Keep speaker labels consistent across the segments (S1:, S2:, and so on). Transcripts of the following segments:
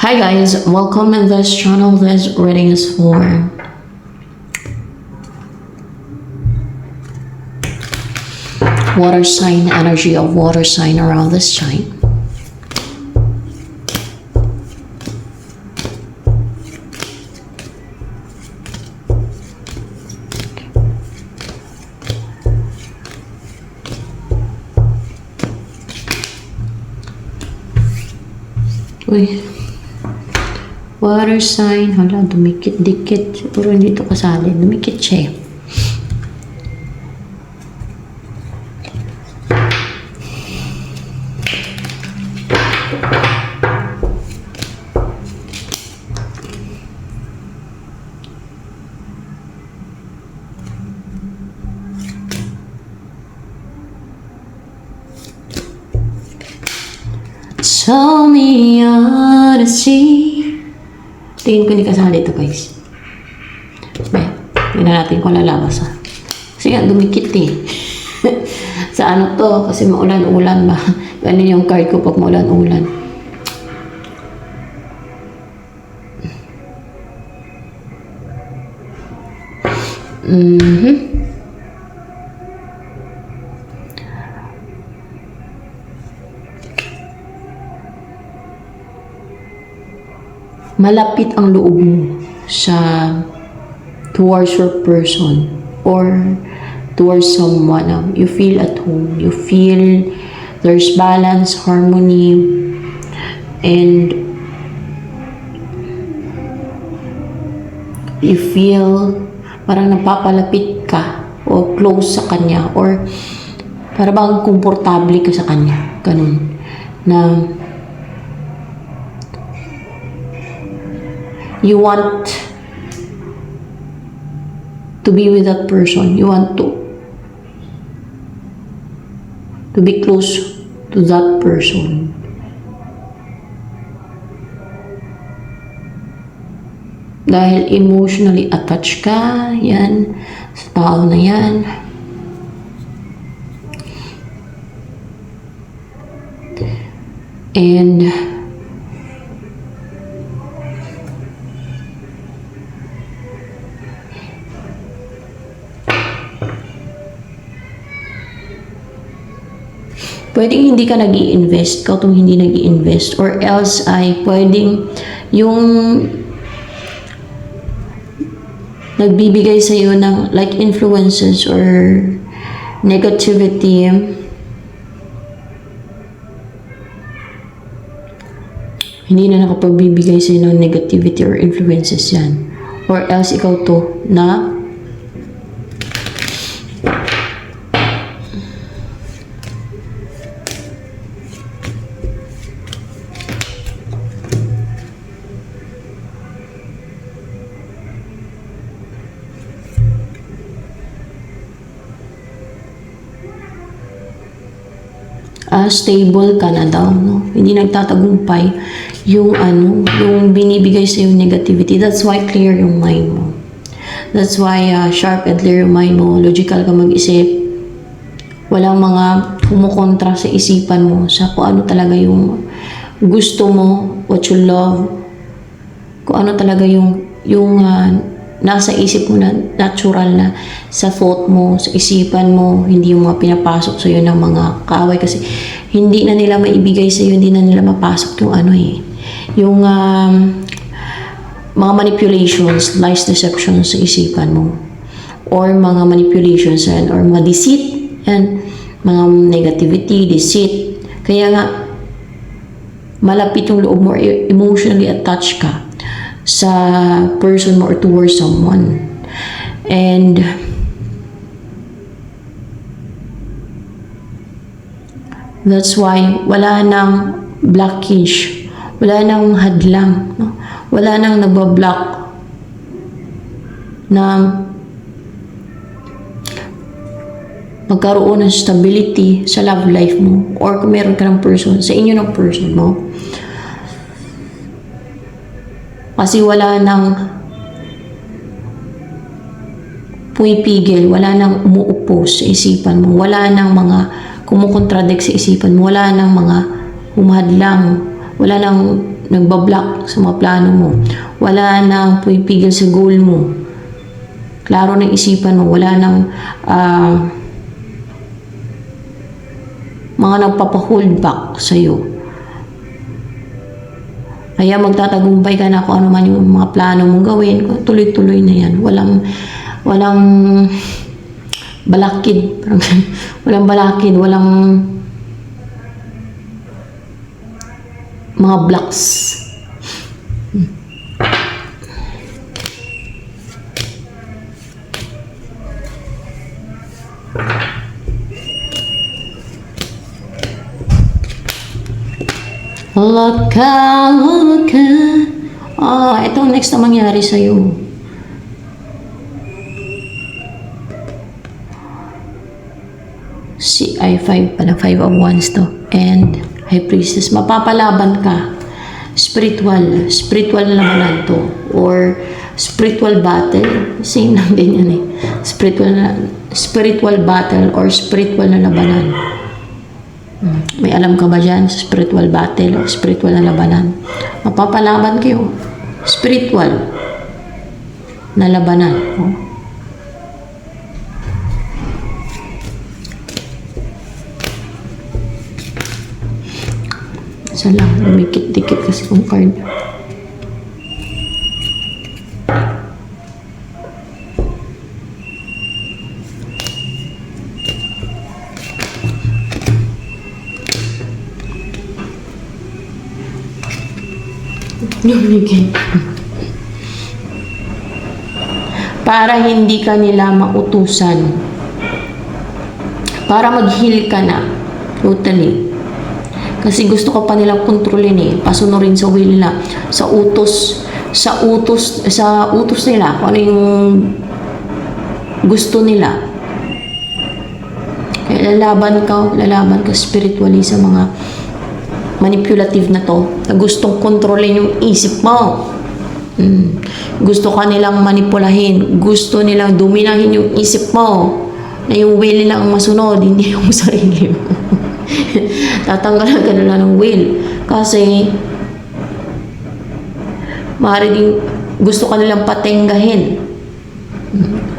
S1: Hi guys, welcome in this channel. This reading is for water sign, energy of water sign around this time. Uy. Water sign. Hala, dumikit-dikit. Siguro hindi ito kasali. Dumikit siya eh. Tell me honesty. Tingin ko hindi kasali ito guys. Tingnan natin kung lalabas ha. Kasi nga dumikit eh. Sa ano to? Kasi maulan-ulan ba? Ganun yung card ko pag maulan-ulan. Malapit ang loob mo sa towards your person or towards someone. You feel at home. You feel there's balance, harmony, and you feel parang napapalapit ka o close sa kanya or parang bang komportable ka sa kanya. Ganun. Na you want to be with that person. You want to be close to that person. Dahil emotionally attached ka, yan, sa tao na yan. And pwedeng hindi ka nag-i-invest, ikaw itong hindi nag-i-invest, or else ay pwedeng yung nagbibigay sa iyo ng like influences or negativity, hindi na nakapagbibigay sa iyo ng negativity or influences yan, or else ikaw to na stable ka na daw, no? Hindi nagtatagumpay yung yung binibigay sa yung negativity. That's why clear yung mind mo. That's why sharp and clear yung mind mo. Logical ka mag-isip. Walang mga kumukontra sa isipan mo sa kung ano talaga yung gusto mo, what you love, kung ano talaga yung nasa isip mo na natural na sa thought mo, sa isipan mo, hindi yung mga pinapasok sa iyo ng mga kaaway kasi hindi na nila maibigay sa iyo, hindi na nila mapasok yung yung mga manipulations, lies, deceptions sa isipan mo, or mga manipulations or mga deceit and mga negativity, deceit. Kaya nga malapit yung loob mo, emotionally attached ka sa person mo or towards someone. And that's why wala nang blockage, wala nang hadlang, no? Wala nang nagbablock na magkaroon ng stability sa love life mo, or kung meron ka ng person, sa inyo ng person mo. Kasi wala nang pumipigil, wala nang umuupo sa isipan mo, wala nang mga kumukontradict sa isipan mo, wala nang mga humahadlang, wala nang nagbablock sa mga plano mo. Wala nang pumipigil sa goal mo. Klaro ng isipan mo. Wala nang mga nagpapahold back sa'yo. Kaya magtatagumpay ka na kung ano man yung mga plano mong gawin. Tuloy-tuloy na yan. Walang balakid. Walang balakid. Walang mga blocks. Laka. Ito next na mangyari sa'yo. Si I5 pala, 5 of Wands to. And High Priestess. Mapapalaban ka. Spiritual na labanan to. Or spiritual battle. Same lang din yan eh. Spiritual battle or spiritual na labanan. May alam ka ba dyan sa spiritual battle o spiritual na labanan? Mapapalaban kayo. Spiritual na labanan. Isa lang, lumikit-dikit kasi kung card. Lumikit. Para hindi ka nila mautusan. Para mag-heal ka na. Totally. Kasi gusto ka pa nilang kontrolin eh. Pasunurin sa will nila. Sa utos nila. Kung ano yung gusto nila. Kaya lalaban ka spiritually sa mga manipulative na to. Na gustong kontrolin yung isip mo. Gusto ka nilang manipulahin. Gusto nilang dominahin yung isip mo. Na yung will nila ang masunod. Hindi yung sarili mo. Tatanggalan ka nila ng will. Kasi maaari din gusto ka nilang patenggahin.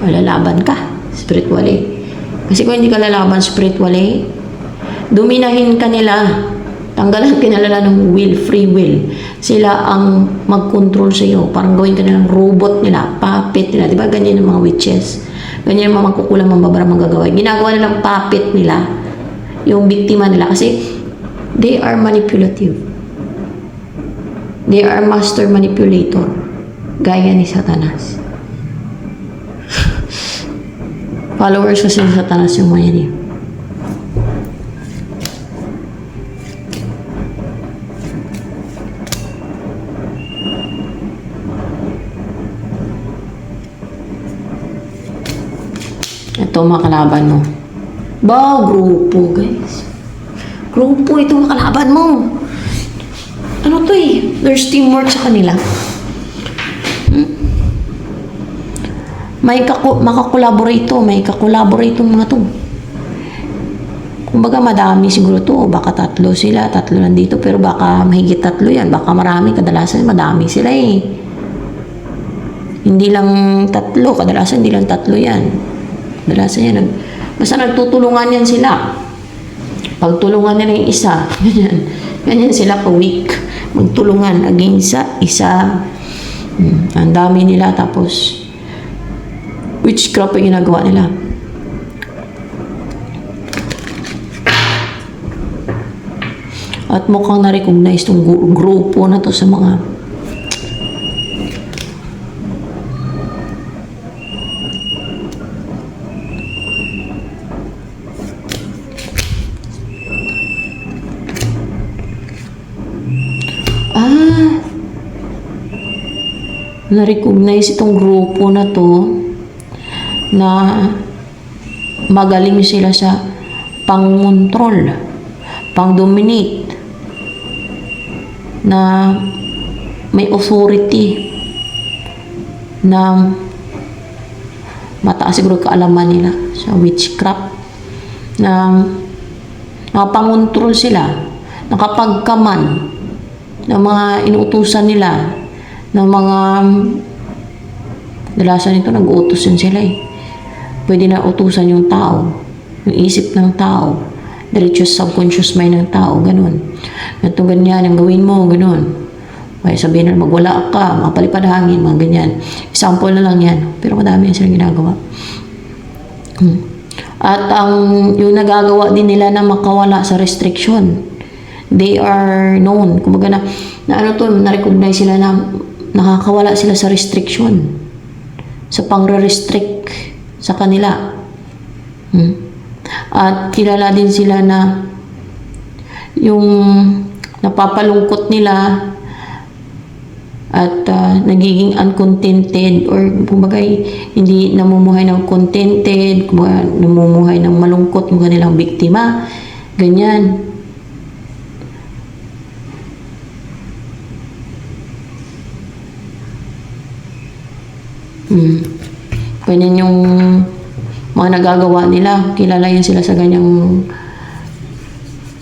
S1: Lalaban ka spiritually. Kasi kung hindi ka lalaban spiritually, dominahin ka nila. Tanggalan ka nila ng will, free will. Sila ang mag-control sa iyo. Parang gawin ka nilang robot nila, puppet nila. Diba ganyan yung mga witches? Ganyan yung mga magkukulang mambabara manggagawa. Ginagawa nilang puppet nila. Yung biktima nila. Kasi they are manipulative. They are master manipulator. Gaya ni Satanas. Followers kasi ni Satanas yung mga yan eh. Ito mga kalaban mo. Grupo guys. Grupo ito mga kalaban mo. Ano to eh? There's teamwork sa kanila. May makakolaborate to. May kakolaborate tong mga to. Kumbaga madami siguro to. Baka 3 sila. 3 nandito. Pero baka mahigit 3 yan. Baka marami. Kadalasan madami sila eh. Hindi lang 3. Kadalasan hindi lang 3 yan. Kadalasan yan. Basta nagtutulungan yan sila. Pagtulungan nila yung isa. Ganyan sila ka-weak. Magtulungan against sa isa. Ang dami nila. Tapos witchcraft yung ginagawa nila. At mukhang na-recognize itong grupo na to sa mga na-recognize itong grupo na to na magaling sila sa pang-control, pang-dominate, na may authority, na mataas siguro kaalaman nila sa witchcraft, na pang-control sila, nakapagkaman, ng mga inuutusan nila, ng mga dalasan nito, nag-uutos yun sila eh. Pwede na utusan yung tao, yung isip ng tao, diretso sa subconscious mind ng tao, ganun. Ganito ganyan, ang gawin mo, ganun. Kaya sabihin na magwala ka, mapalipad hangin, mga ganyan. Example na lang yan. Pero madami yan silang ginagawa. At yung nagagawa din nila na makawala sa restriction, they are known. Kumbaga na-recognize sila na nakakawala sila sa restriction. Sa pang-restrict sa kanila. At kilala din sila na yung napapalungkot nila at nagiging uncontented or kumbaga hindi namumuhay ng contented, kumbaga namumuhay ng malungkot yung kanilang biktima, ganyan. Ganyan yung mga nagagawa nila, kilala yan sila sa ganyang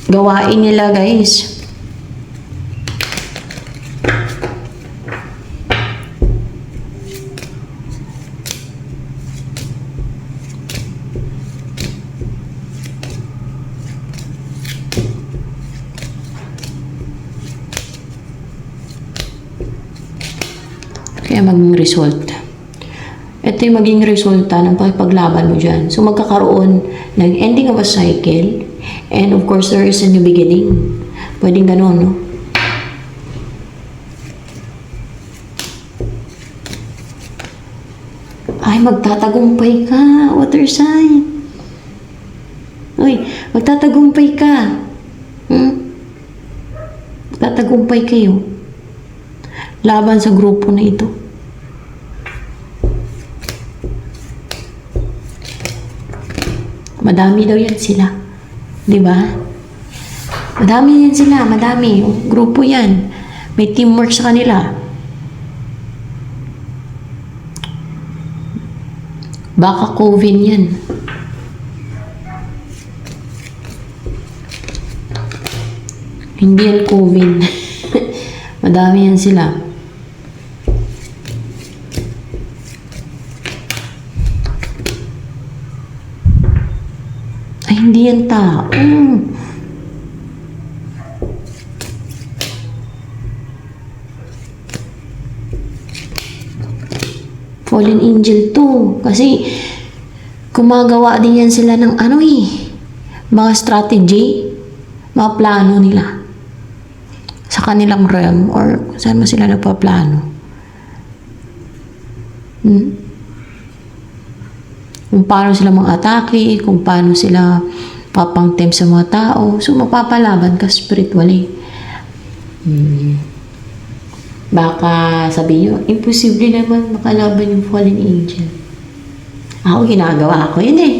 S1: gawain nila, guys. Kaya maging result. Ito yung maging resulta ng pakipaglaban mo dyan. So, magkakaroon ng ending of a cycle and of course, there is a new beginning. Pwedeng ganun, no? Ay, magtatagumpay ka, water sign. Uy, magtatagumpay ka. Magtatagumpay kayo. Laban sa grupo na ito. Madami daw yan sila. Di ba? Madami yan sila. Madami. Grupo yan. May teamwork sa kanila. Baka COVID yan. Hindi yan COVID. Madami yan sila. Ay, hindi yan tao. Fallen angel to. Kasi, gumagawa din yan sila ng mga strategy, mga plano nila. Sa kanilang realm or saan mo sila nagpaplano. Kung paano sila mang-atake, kung paano sila papangtem sa mga tao. So, mapapalaban ka spiritually. Baka sabi nyo, imposible naman makalaban yung fallen angel. Ako, ginagawa ko yun eh.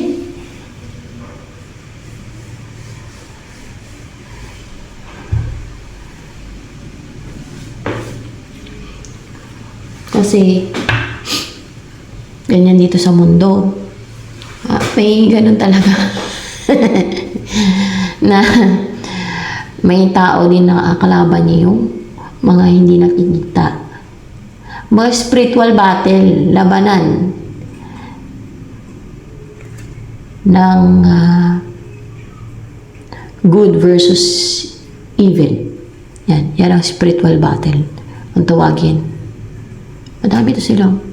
S1: Kasi, ganyan dito sa mundo. May ganun talaga. Na may tao din na akalaban niya yung mga hindi nakikita. Mga spiritual battle, labanan ng good versus evil. Yan ang spiritual battle. Ang tawagin. Madami ito sila.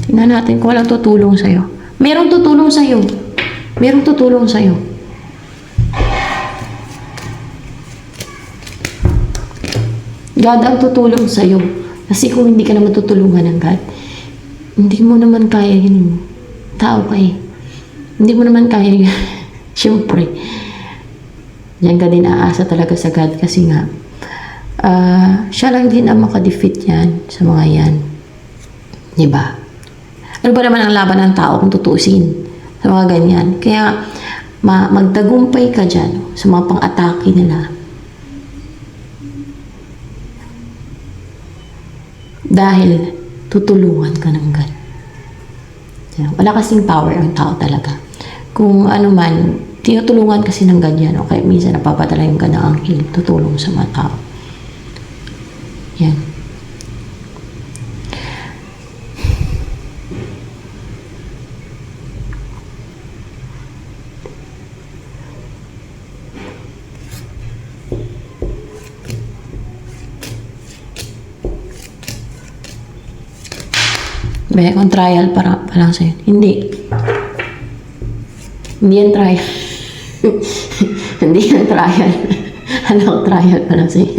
S1: Tingnan natin kung walang tutulong sa'yo. Merong tutulong sa'yo. Merong tutulong sa'yo. God ang tutulong sa'yo. Kasi kung hindi ka naman tutulungan ng God, hindi mo naman kaya yun. Tao ka eh. Hindi mo naman kaya yun. Siyempre. Diyan ka din aasa talaga sa God kasi nga, siya lang din ang makadefeat yan sa mga yan. Diba? Ano ba naman ang laban ng tao kung tutusin sa mga ganyan? Kaya, magtagumpay ka dyan sa mga pang-atake nila. Dahil tutulungan ka ng God. Wala kasing power ang tao talaga. Kung ano man, tinutulungan kasi ng ganyan. Okay, minsan napapadala yung ganang anghel, tutulong sa mga tao. Yan. May kung trial pa lang sa'yo. Hindi. Hindi yan trial. Hindi yan trial. Ano, trial pa lang sa'yo.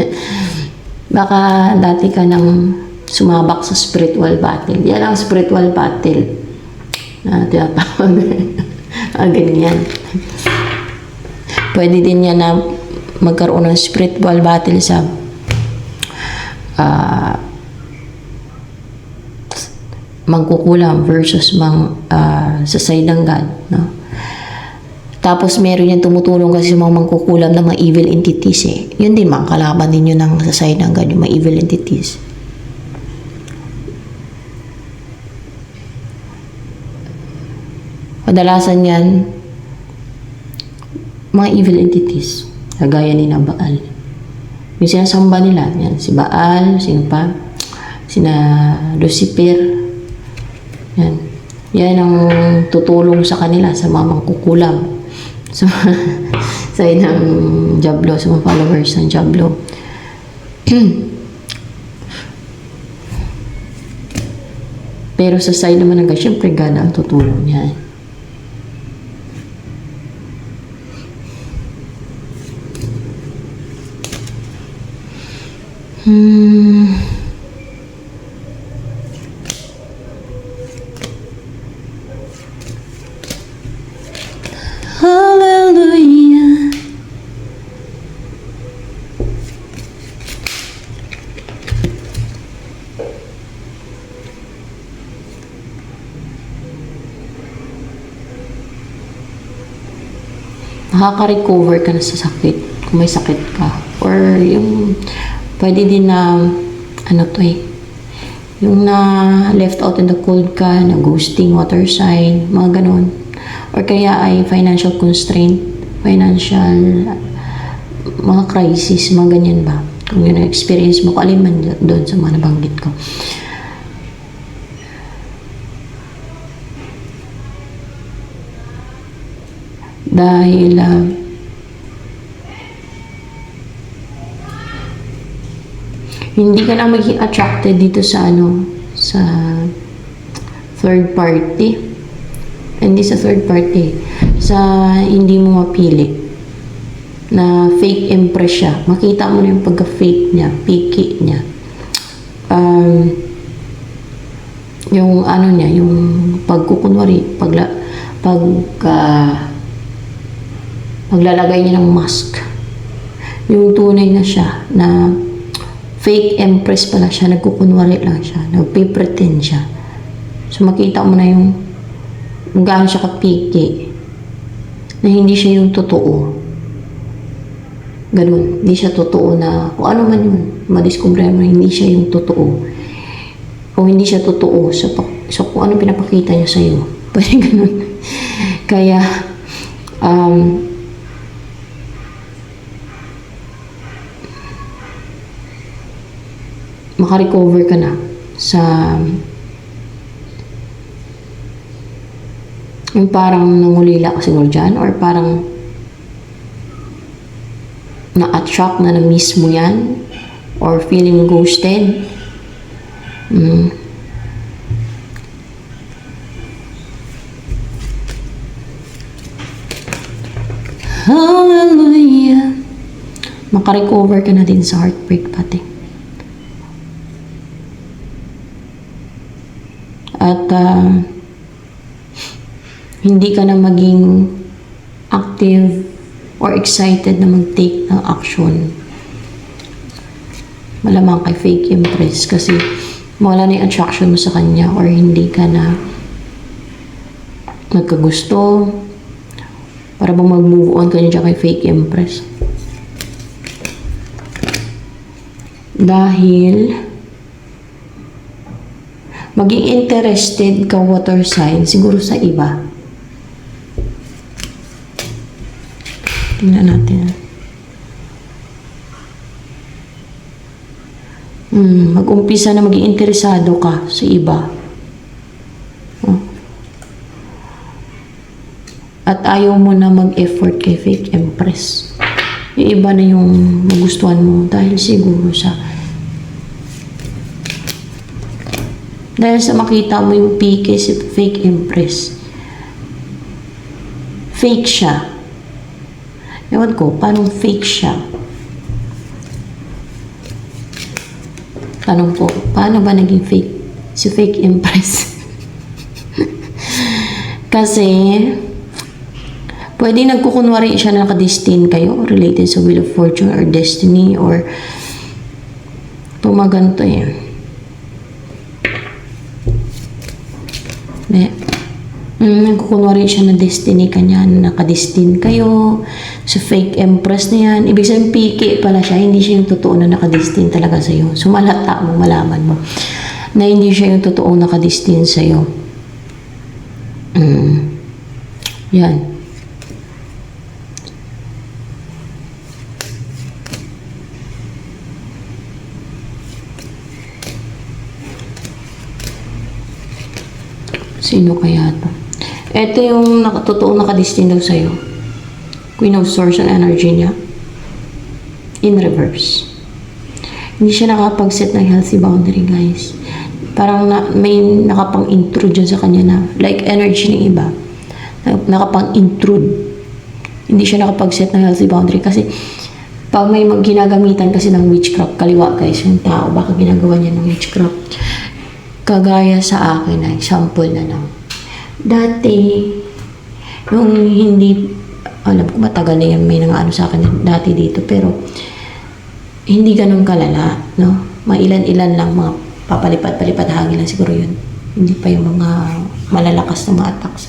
S1: Baka dati ka nang sumabak sa spiritual battle. Yan ang spiritual battle. Tinatawag. Ganyan. Pwede din yan na magkaroon ng spiritual battle sa mangkukulam versus sa side ng God, no? Tapos meron yan tumutulong kasi sa mga mangkukulam ng mga evil entities eh. Yun din mga kalaban ninyo ng sa side ng God, yung mga evil entities. Kadalasan yan mga evil entities, kagaya ni na Baal. Yung sinasamba nila, yan, si Baal, sino pa? Sina Lucifer. Yan. Yan ang tutulong sa kanila, sa mga mangkukulam. So, sa ng Diablo, sa mga followers ng Diablo. Pero sa side naman ng God, syempre God ang tutulong niya. Hallelujah. Makaka-recover ka na sa sakit kung may sakit ka, or yung pwede din na ano to eh, yung na left out in the cold ka, na ghosting, water sign, mga ganon. Or kaya ay financial constraint, financial mga crisis, mga ganyan ba? Kung yun ang experience mo, kung alin man doon sa mga nabanggit ko. Dahil hindi ka na maging attracted dito sa sa third party. Hindi sa third party, sa hindi mo mapili na fake impress siya. Makita mo na yung pagka-fake niya, picky niya. Yung niya, yung pagkukunwari, paglalagay niya ng mask. Yung tunay na siya, na fake empress pala siya, nagkukunwari lang siya, nagpipretend siya. So makita mo na yung gaano siya kapiki, na hindi siya yung totoo. Ganun, hindi siya totoo na, kung ano man yun, madiscover mo na hindi siya yung totoo. Kung hindi siya totoo sa kung ano pinapakita niya sa'yo. Pwede ganun. Kaya, makarecover ka na sa yung parang nangulila ka siguro dyan, or parang na-attract na na-miss mo yan, or feeling ghosted. Hallelujah. Makarecover ka na din sa heartbreak pati. At hindi ka na maging active or excited na mag-take ng action. Malamang kay fake impress kasi wala na yung attraction mo sa kanya, or hindi ka na nagkagusto para bang mag-move on ka niya kay fake impress. Dahil maging interested ka water sign siguro sa iba. Tingnan natin. Mag-umpisa na maging interesado ka sa iba. At ayaw mo na mag-effort kay fake empress. Yung iba na yung magustuhan mo dahil siguro dahil sa makita mo yung pike si fake empress. Fake siya. Ewan ko, paano fake siya? Tanong ko, paano ba naging fake si fake empress? Kasi pwede nagkukunwari siya na nakadestin kayo related sa Wheel of Fortune or Destiny or tumaganto eh. Nagkukunwari siya na destiny kanya, na nakadestin kayo sa fake empress na yan. Ibig sabihin, piki pala siya, hindi siya yung totoo na nakadestin talaga sa'yo. Sumalata mo, malaman mo na hindi siya yung totoong nakadestin sa'yo. Yan. Sino kaya to? Ito yung totoong nakadestin daw sa'yo. Queen of Swords ang energy niya. In reverse. Hindi siya nakapag-set ng healthy boundary, guys. Parang may nakapang-intrude dyan sa kanya na like energy ng iba. Nakapang-intrude. Hindi siya nakapag-set ng healthy boundary kasi pag may ginagamitan kasi ng witchcraft, kaliwa guys, yung tao, baka ginagawa niya ng witchcraft. Kagaya sa akin na example na lang. Dati, nung hindi, alam ko matagal na yan, may nang ano sa akin dati dito, pero hindi ganun kalala, no? Mailan-ilan lang, mga papalipad-palipad hangin lang siguro yun. Hindi pa yung mga malalakas na mga attacks.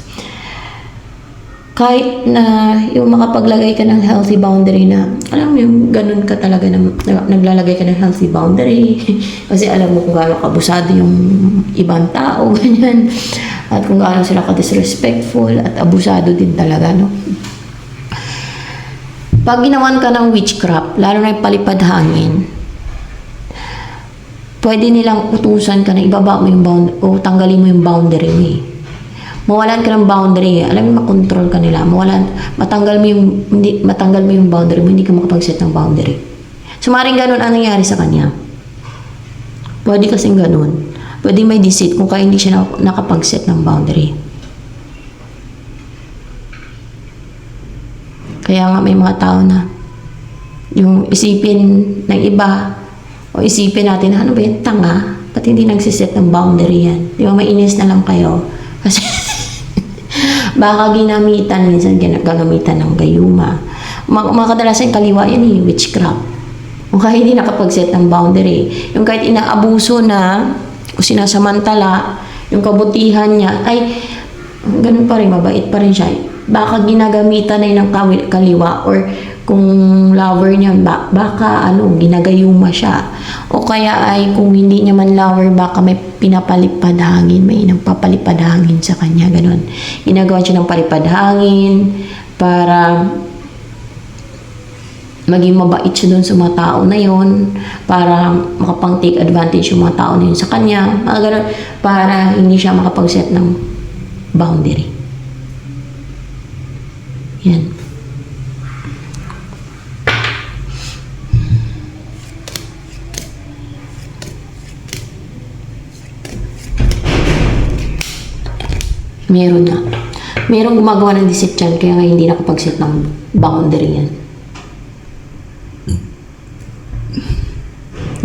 S1: Kahit na yung makapaglagay ka ng healthy boundary na, alam mo yung ganun ka talaga na naglalagay ka ng healthy boundary kasi alam mo kung gaano kabusado yung ibang tao, ganyan. At kung gaano sila ka-disrespectful at abusado din talaga, no? Pag ginawan ka ng witchcraft, lalo na yung palipad hangin, pwede nilang utusan ka na ibaba mo yung o tanggalin mo yung boundary mo eh. Mawalan ka ng boundary, alam mo, makontrol ka nila. Matanggal mo yung boundary mo, hindi ka makapag-set ng boundary. So, maring ganun ang nangyari sa kanya. Pwede kasing ganun. Pwede may deceit kung kaya hindi siya nakapag-set ng boundary. Kaya nga may mga tao na yung isipin ng iba o isipin natin, ano ba yan, tanga? Ba't hindi nagsiset ng boundary yan? Di ba, mainis na lang kayo. Kasi baka ginamitan, minsan gagamitan ng gayuma. Mga kadalasan kaliwa yan eh, witchcraft. Kung kahit hindi nakapag-set ng boundary. Yung kahit inaabuso na, o sinasamantala, yung kabutihan niya, ay, ganun pa rin, mabait pa rin siya. Baka ginagamitan na yun ng kaliwa or kung lover niya, baka ginagayuma siya. O kaya ay kung hindi niya man lover, baka may pinapalipad hangin, may nagpapalipad hangin sa kanya, ganun. Ginagawa siya ng palipad hangin para maging mabait siya doon sa mga tao na yon, para makapang-take advantage yung mga tao na yun sa kanya, mga ganun, para hindi siya makapag-set ng boundary. Yan. Meron na. Merong gumagawa ng deceit dyan, kaya nga hindi nakapag-set ng boundary yan.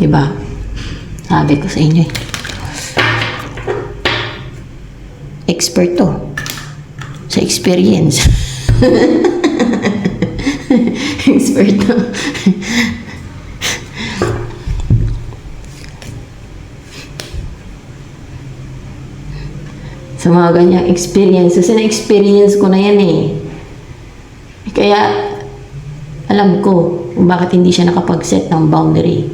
S1: Diba? Sabi ko sa inyo eh. Expert to. Sa experience. Expert to. Sa mga ganyang experience. Kasi na-experience ko na yan eh. Kaya, alam ko kung bakit hindi siya nakapag-set ng boundary.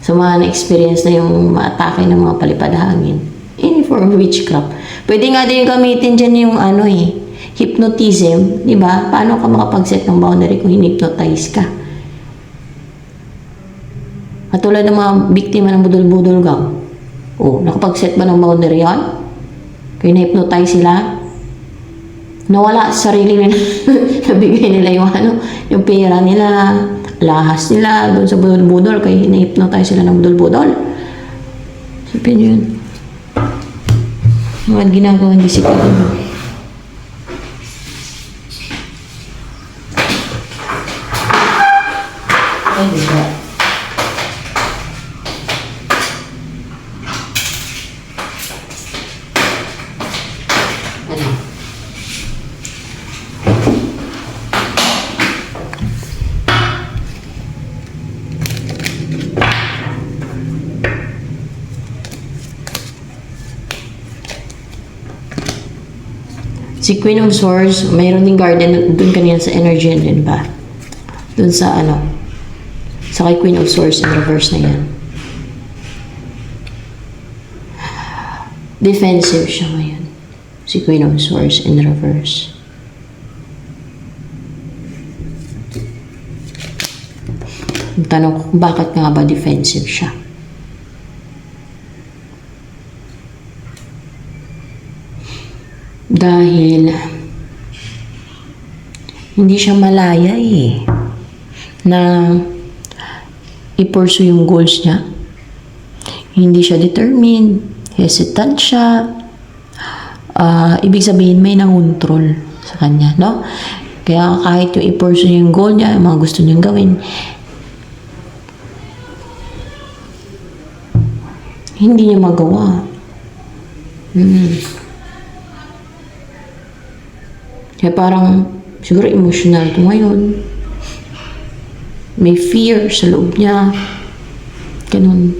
S1: Sa mga na-experience na yung maatake ng mga palipad hangin. Any form of witchcraft. Pwede nga din gamitin dyan yung hypnotism. Di ba? Paano ka makapag-set ng boundary kung hinipnotize ka? Katulad ng mga biktima ng budol-budol gang. Nakapag-set ba ng boundary yan? Kaya na-hypnotize sila? Nawala sa sarili nila. Nabigay nila yung pera nila, lahas nila doon sa budol-budol. Kaya na-hypnotize sila ng budol-budol. Sabihin nyo yun. Mga ginagawa ng disiplina. Ay, diba? Si Queen of Swords, mayroon din garden doon kanina sa energy din ba? Doon sa sa kay Queen of Swords in reverse na yan. Defensive siya ngayon. Si Queen of Swords in reverse. Ang tanong ko, bakit nga ba defensive siya? Dahil hindi siya malaya na i-pursue yung goals niya. Hindi siya determined, hesitant siya. Ibig sabihin may nangontrol sa kanya, no? Kaya kahit yung i-pursue yung goal niya, yung mga gusto niyang gawin, hindi niya magawa. Kaya parang, siguro emotional ito ngayon. May fear sa loob niya. Ganun.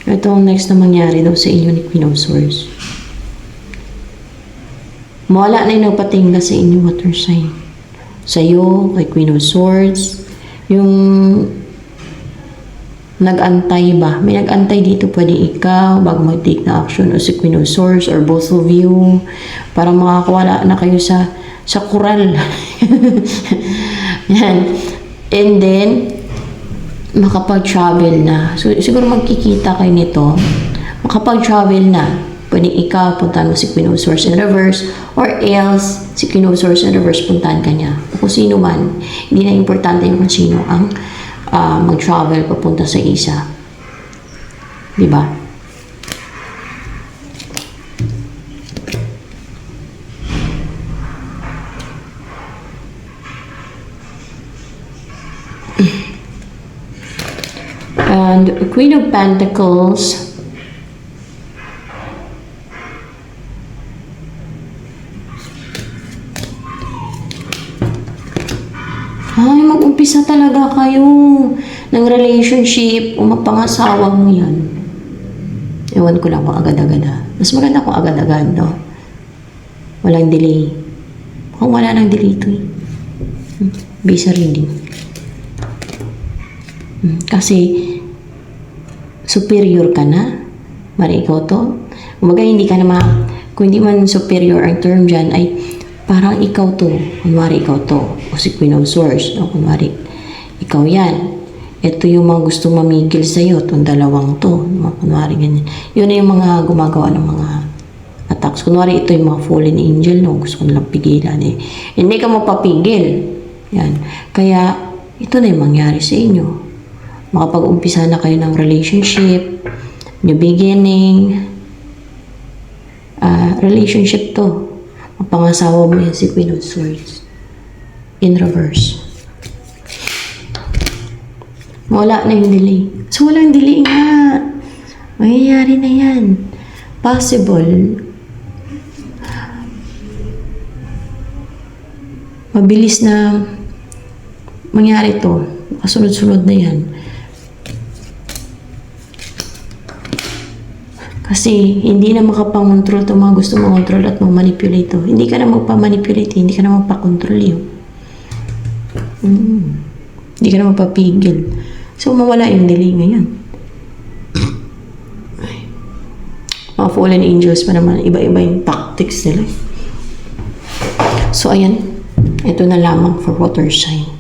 S1: Ito ang next na mangyari daw sa inyo ni Queen of Swords. Mawala na yung nagpatingga sa inyo water sign. Sa'yo, kay Queen of Swords, yung nag-antay ba? May nag-antay dito, pwede ikaw, bago mag-take na action, o si Queen of Swords, or both of you, para makakawala na kayo sa kural. Yan. And then, makapag-travel na. So, siguro magkikita kayo nito. Makapag-travel na. Pwede ikaw, puntahan mo si Queen of Swords in reverse, or else, si Queen of Swords in reverse, puntahan ka niya. O kung sino man, hindi na importante yung kung sino ang mag-travel papunta sa isa. Diba? And Queen of Pentacles, mag-umpisa talaga kayo ng relationship o mapangasawa mo yan. Ewan ko lang kung agad-agad Mas maganda kung agad-agad, no? Walang delay. Kung wala nang delay ito Visa reading. Kasi superior ka na. Mari ikaw to. Umaga hindi ka na kung hindi man superior ang term dyan ay parang ikaw to, kunwari ikaw to, o si Queen of Swords, no? Kunwari, ikaw yan. Ito yung mga gusto mamigil sa'yo, itong dalawang to, kunwari ganyan. Yun na yung mga gumagawa ng mga attacks. Kunwari, ito yung mga fallen angel, no? Gusto ko nalang pigilan Hindi ka mapapigil. Yan. Kaya, ito na yung mangyari sa inyo. Makapag-umpisa na kayo ng relationship, new beginning, relationship to. Mapangasawa mo yan si Queen of Swords. In reverse. Wala na yung delay. So, walang delay nga. Mangyayari na yan. Possible. Mabilis na mangyari to. Kasunod-sunod na yan. Kasi hindi na makapangontrol itong mga gusto mangontrol at manipulate. Hindi ka na magpamanipulate, hindi ka na magpakontrol yun. Hindi ka na magpapigil. So, mawala yung delay ngayon. Ay. Mga fallen angels pa naman, iba-iba yung tactics nila. So, ayan. Ito na lamang for water sign.